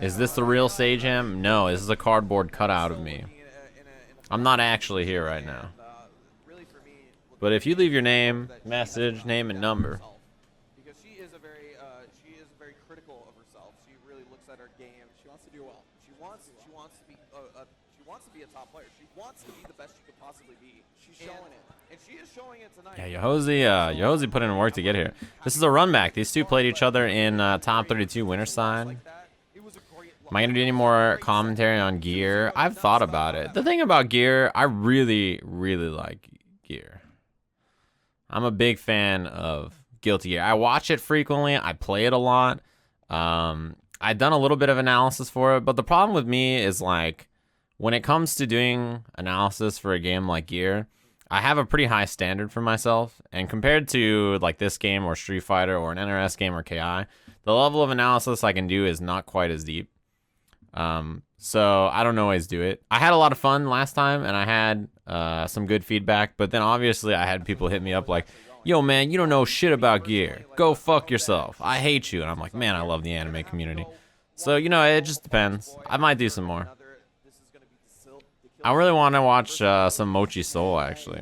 Is this the real Sajam? No, this is a cardboard cutout of me. I'm not actually here right now. But if you leave your name, message, name, and number. Because she is very critical of herself. She really looks at her game. She wants to do well. She wants to be a top player. She wants to be the best she could possibly be. She's showing it. And she is showing it tonight. Yeah, Yohosie put in work to get here. This is a run back. These two played each other in top 32 winner side. Am I going to do any more commentary on Gear? I've thought about it. The thing about Gear, I really, really like Gear. I'm a big fan of Guilty Gear. I watch it frequently. I play it a lot. I've done a little bit of analysis for it, but the problem with me is, like, when it comes to doing analysis for a game like Gear, I have a pretty high standard for myself, and compared to like this game or Street Fighter or an NRS game or KI, the level of analysis I can do is not quite as deep. So I don't always do it. I had a lot of fun last time, and I had some good feedback, but then obviously I had people hit me up like, yo man, you don't know shit about Gear. Go fuck yourself. I hate you. And I'm like, man, I love the anime community. So, you know, it just depends. I might do some more. I really want to watch some Mochi Soul, actually.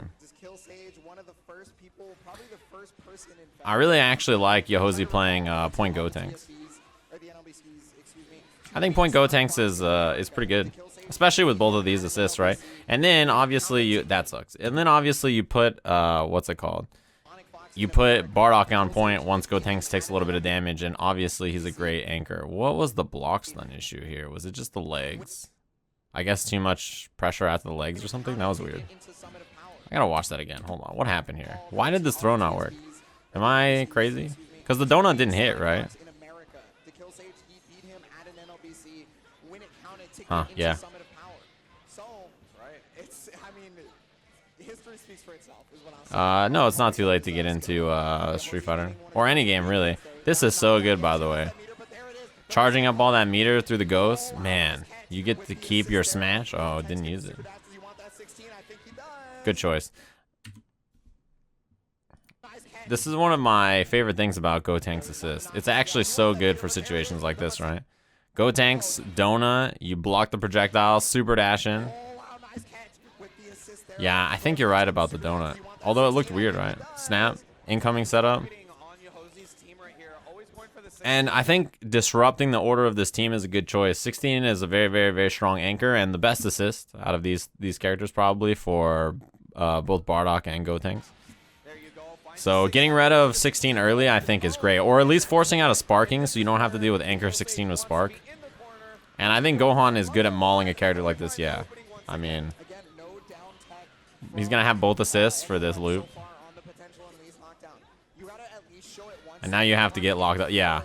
I really actually like Yohosie playing Point Gotenks. I think Point Gotenks is pretty good, especially with both of these assists, right? And then obviously that sucks. And then obviously you put what's it called? You put Bardock on point once Gotenks takes a little bit of damage, and obviously he's a great anchor. What was the block stun issue here? Was it just the legs? I guess too much pressure after the legs or something? That was weird. I gotta watch that again. Hold on. What happened here? Why did this throw not work? Am I crazy? Because the donut didn't hit, right? Huh, yeah. No, it's not too late to get into Street Fighter. Or any game, really. This is so good, by the way. Charging up all that meter through the ghost, man. You get to keep your smash. Oh, didn't use it. Good choice. This is one of my favorite things about Gotenks assist. It's actually so good for situations like this, right? Gotenks, donut, you block the projectile, super dash in. Yeah, I think you're right about the donut. Although it looked weird, right? Snap, incoming setup. And I think disrupting the order of this team is a good choice. 16 is a very, very, very strong anchor and the best assist out of these characters probably for both Bardock and Gotenks. So getting rid of 16 early I think is great. Or at least forcing out a sparking so you don't have to deal with anchor 16 with spark. And I think Gohan is good at mauling a character like this, yeah. I mean, he's going to have both assists for this loop. And now you have to get locked up. Yeah.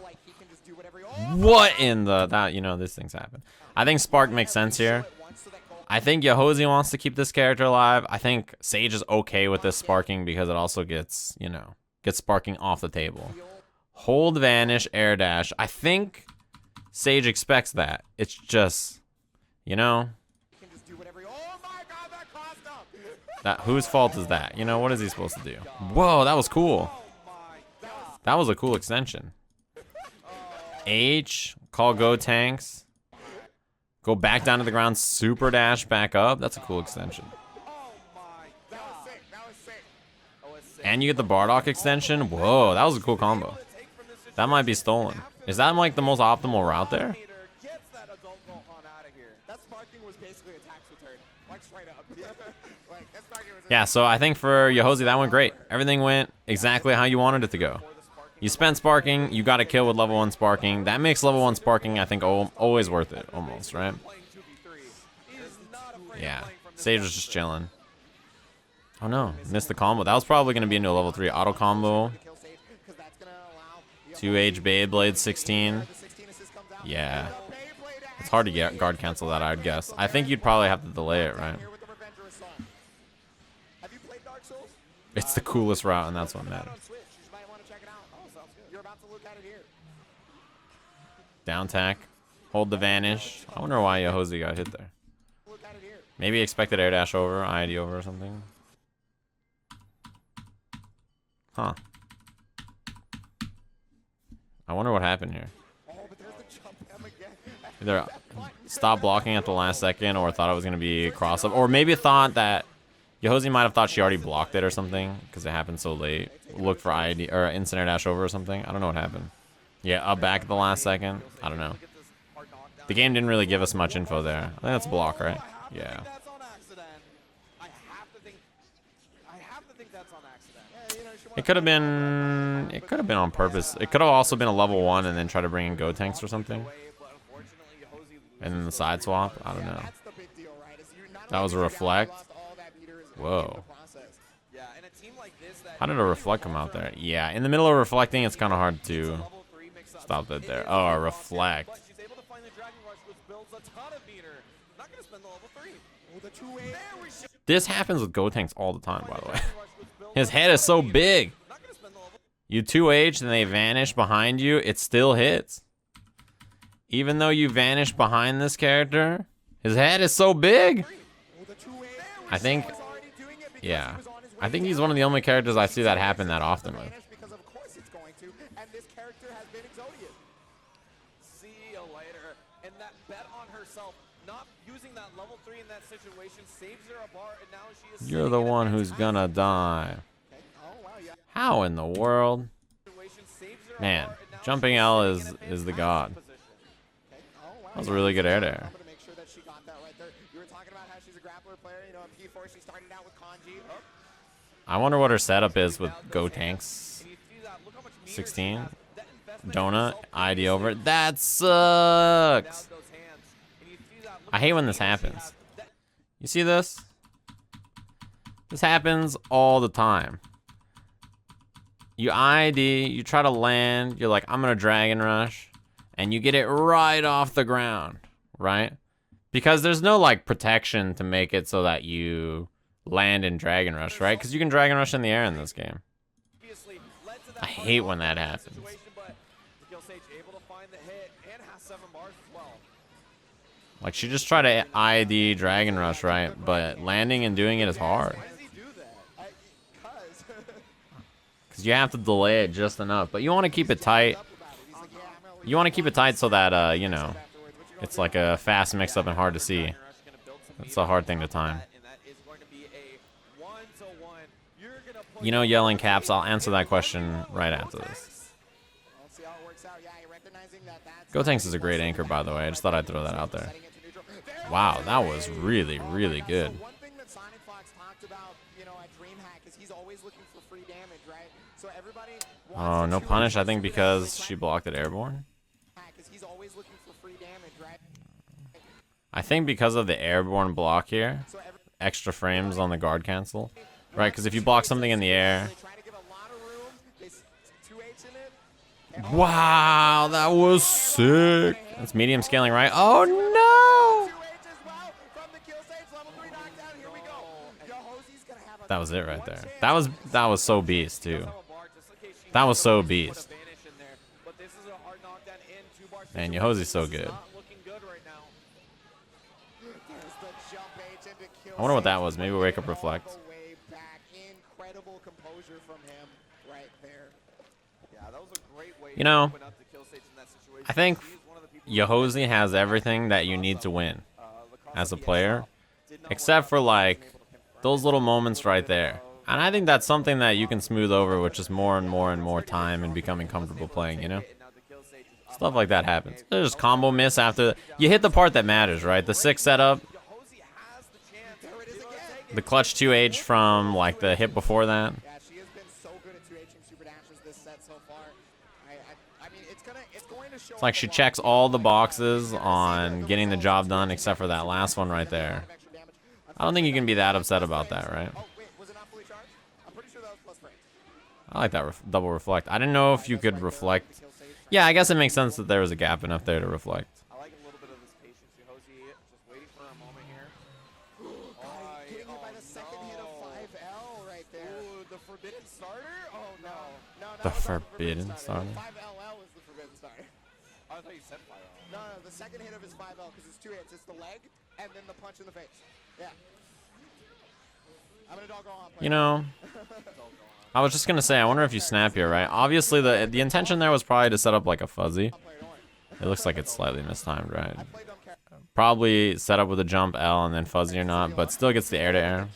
What in the... that, you know, these things happen. I think Spark makes sense here. I think Yohosie wants to keep this character alive. I think Sage is okay with this sparking because it also gets, you know, gets sparking off the table. Hold, vanish, air dash. I think Sage expects that. It's just, you know... that, whose fault is that? You know, what is he supposed to do? Whoa, that was cool. That was a cool extension. H, call Gotenks. Go back down to the ground, super dash back up. That's a cool extension. And you get the Bardock extension. Whoa, that was a cool combo. That might be stolen. Is that like the most optimal route there? Yeah, so I think for Yohosie, that went great. Everything went exactly how you wanted it to go. You spent sparking, you got a kill with level 1 sparking. That makes level 1 sparking, I think, always worth it, almost, right? Yeah, Sage was just chilling. Oh no, missed the combo. That was probably going to be into a level 3 auto combo. 2H Beyblade 16. Yeah. It's hard to get guard cancel that, I'd guess. I think you'd probably have to delay it, right? It's the coolest route, and that's what matters. Down tack. Hold the vanish. I wonder why Yohosie got hit there. Maybe expected air dash over, ID over or something. Huh. I wonder what happened here. Either stopped blocking at the last second or thought it was going to be cross up. Or maybe thought that Yohosie might have thought she already blocked it or something because it happened so late. Looked for ID or instant air dash over or something. I don't know what happened. Yeah, up back at the last second. I don't know. The game didn't really give us much info there. I think that's a block, right? Yeah. It could have been. It could have been on purpose. It could have also been a level 1 and then try to bring in go tanks or something. And then the side swap. I don't know. That was a reflect. Whoa. How did a reflect come out there? Yeah, in the middle of reflecting, it's kind of hard to stop that there. Oh, a reflect. This happens with go tanks all the time, by the way. His head is so big. You 2H and they vanish behind you, it still hits. Even though you vanish behind this character, his head is so big. I think, yeah. I think he's one of the only characters I see that happen that often with. You're the one who's gonna die. How in the world? Man, jumping L is the god. That was a really good air there. I wonder what her setup is with Go Tanks. 16. Donut. ID over. That sucks. I hate when this happens. You see this? This happens all the time. You ID, you try to land, you're like, I'm gonna Dragon Rush, and you get it right off the ground, right? Because there's no like protection to make it so that you land in Dragon Rush, right? Because you can Dragon Rush in the air in this game. I hate when that happens. Like, she just tried to ID Dragon Rush, right? But landing and doing it is hard. Because you have to delay it just enough. But you want to keep it tight. You want to keep it tight so that, you know, it's like a fast mix-up and hard to see. That's a hard thing to time. You know, yelling caps, I'll answer that question right after this. Go Tanks is a great anchor, by the way. I just thought I'd throw that out there. Wow, that was really, really good. Oh, no punish, I think, because she blocked it airborne. I think because of the airborne block here, extra frames on the guard cancel. Right, because if you block something in the air... Wow, that was sick. That's medium scaling, right? Oh, no! That was it right there. That was so beast, too. That was so beast. Man, Yohosie's so good. I wonder what that was. Maybe wake up reflect. You know, I think Yohosie has everything that you need to win as a player, except for like those little moments right there. And I think that's something that you can smooth over with just more and more and more time and becoming comfortable playing, you know? Stuff like that happens. There's just combo miss after you hit the part that matters, right? The 6 setup, the clutch 2H from like the hit before that. It's like she checks all the boxes on getting the job done except for that last one right there. I don't think you can be that upset about that, right? I like that double reflect. I didn't know if you could reflect. Yeah, I guess it makes sense that there was a gap enough there to reflect. I like a little bit of this patience. Yohosie just waiting for a moment here. Getting hit by the second hit of 5L right there. Ooh, the forbidden starter? Oh, no. The forbidden starter? 5LL is the forbidden starter. I thought you said 5L. No, the second hit of his 5L because it's 2 hits. It's the leg and then the punch in the face. Yeah. I'm gonna doggo on. You know, I was just gonna say, I wonder if you snap here, right? Obviously, the intention there was probably to set up like a fuzzy. It looks like it's slightly mistimed, right? Probably set up with a jump L and then fuzzy or not, but still gets the air to air.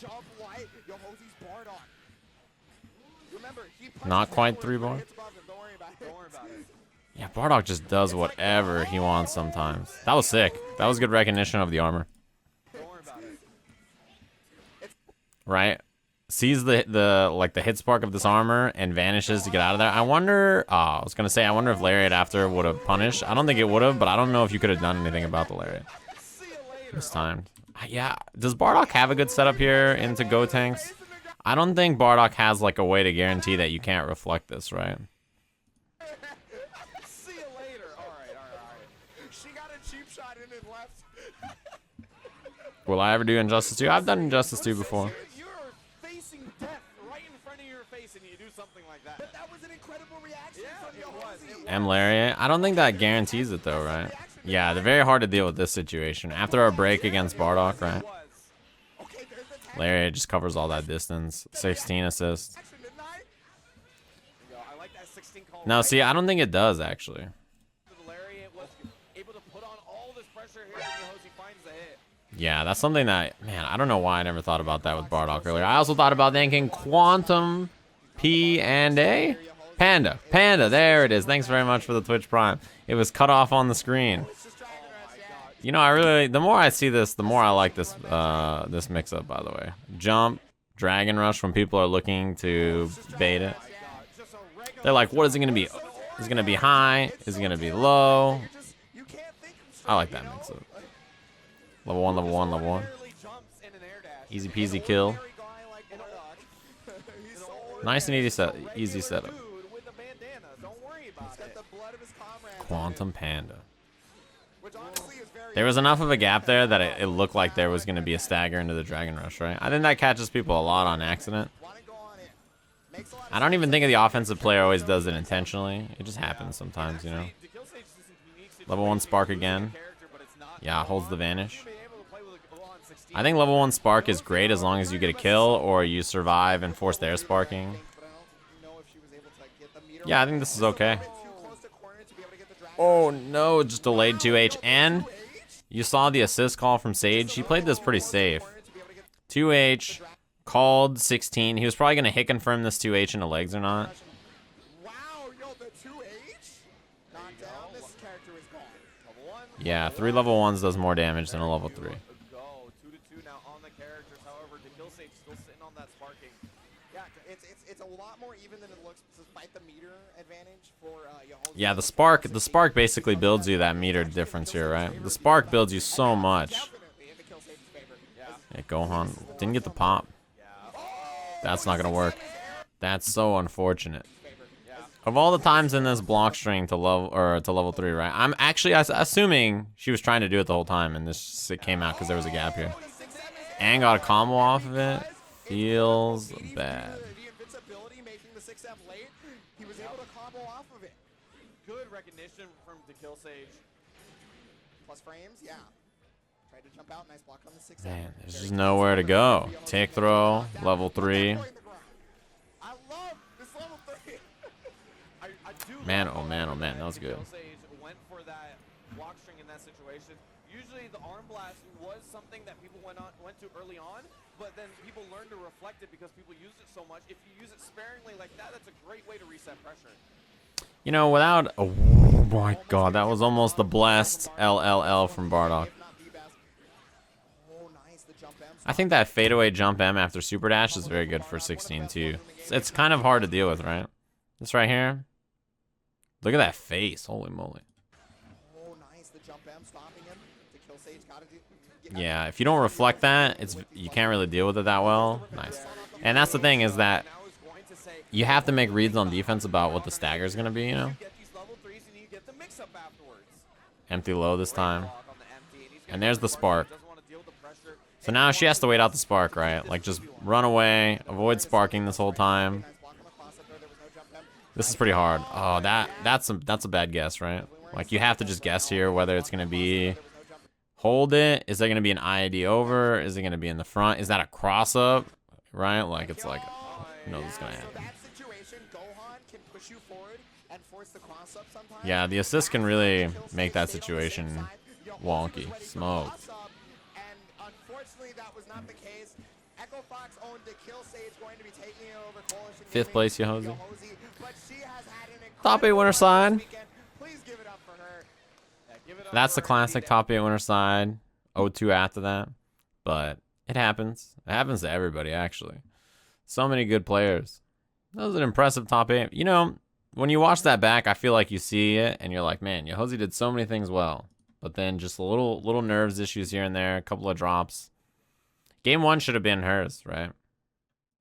Not quite 3 bar. Yeah, Bardock just does whatever he wants sometimes. That was sick. That was good recognition of the armor. Right? Sees the like the hit spark of this armor and vanishes to get out of there. I wonder, I was gonna say, I wonder if Lariat after would have punished. I don't think it would have, but I don't know if you could have done anything about the Lariat. Mistimed. Yeah, does Bardock have a good setup here into Go tanks? I don't think Bardock has like a way to guarantee that you can't reflect this, right? See you later. All right. She got a cheap shot in and left. Will I ever do Injustice 2? I've done Injustice 2 before. You're facing death right in front of your face and you do something like that. But that was an incredible reaction from Yohosie. M Lariat. I don't think that guarantees it though, right? Yeah, they're very hard to deal with this situation. After our break against Bardock, right? Lariat just covers all that distance. 16 assists. No, see, I don't think it does, actually. Yeah, that's something that, man, I don't know why I never thought about that with Bardock earlier. I also thought about thinking Quantum P and A? Panda, there it is. Thanks very much for the Twitch Prime. It was cut off on the screen. You know, I really, the more I see this, the more I like this this mix-up, by the way. Jump, Dragon Rush when people are looking to bait it. They're like, what is it going to be? Is it going to be high? Is it going to be low? I like that mix-up. Level 1, level 1, level 1. Easy peasy kill. Nice and easy setup. Quantum Panda. There was enough of a gap there that it looked like there was going to be a stagger into the Dragon Rush, right? I think that catches people a lot on accident. I don't even think the offensive player always does it intentionally. It just happens sometimes, you know? Level 1 Spark again. Yeah, holds the Vanish. I think level 1 Spark is great as long as you get a kill or you survive and force their sparking. Yeah, I think this is okay. Oh no, just delayed 2H. And you saw the assist call from Sage. He played this pretty safe. 2H, called 16. He was probably going to hit confirm this 2H into legs or not. Yeah, 3 level 1s does more damage than a level 3. 2-2 now on the characters. However, Dekillsage still sitting on that sparking. Yeah, it's a lot more even than it looks despite the meter advantage for Yohosie. Yeah, the spark basically builds you that meter difference here, right? The spark builds you so much. Yeah, Gohan didn't get the pop. That's not gonna work. That's so unfortunate. Of all the times in this block string to level 3, right? I'm actually assuming she was trying to do it the whole time, and it came out because there was a gap here. And got a combo off of it. Feels bad. Good recognition from Dekillsage. Plus frames, yeah. Tried to jump out, nice block on the 6-7. Man, there's just nowhere to go. Take throw, level 3. I love this level 3. Man, oh man, oh man, that was good. Went for that block string in that situation. Usually the arm blast was something that people went to early on, but then people learned to reflect it because people use it so much. If you use it sparingly like that, that's a great way to reset pressure. You know, without, oh my god, that was almost the blessed LLL from Bardock. I think that fadeaway jump M after super dash is very good for 16 too. It's kind of hard to deal with, right? This right here. Look at that face, holy moly. Yeah, if you don't reflect that, you can't really deal with it that well. Nice. And that's the thing is that you have to make reads on defense about what the stagger is going to be, you know? Empty low this time. And there's the spark. So now she has to wait out the spark, right? Like just run away, avoid sparking this whole time. This is pretty hard. Oh, that's a bad guess, right? Like you have to just guess here whether it's going to be hold it. Is there going to be an IID over? Is it going to be in the front? Is that a cross up? Right? Like it's like, you know, this is going to happen. Yeah, the assist can really make that situation wonky. Smoke. And unfortunately, that was not the case. Echo Fox owned Dekillsage, going to be taking it over Coalition. Fifth place, Yohosie. But she has had an Top 8 winner side. Please give it up for her. Yeah, give it up That's for the her classic indeed. top 8 winner side. 0-2 after that. But it happens. It happens to everybody, actually. So many good players. That was an impressive top 8. You know, when you watch that back, I feel like you see it and you're like, man, Yohosie did so many things well. But then just a little nerves issues here and there, a couple of drops. Game 1 should have been hers, right?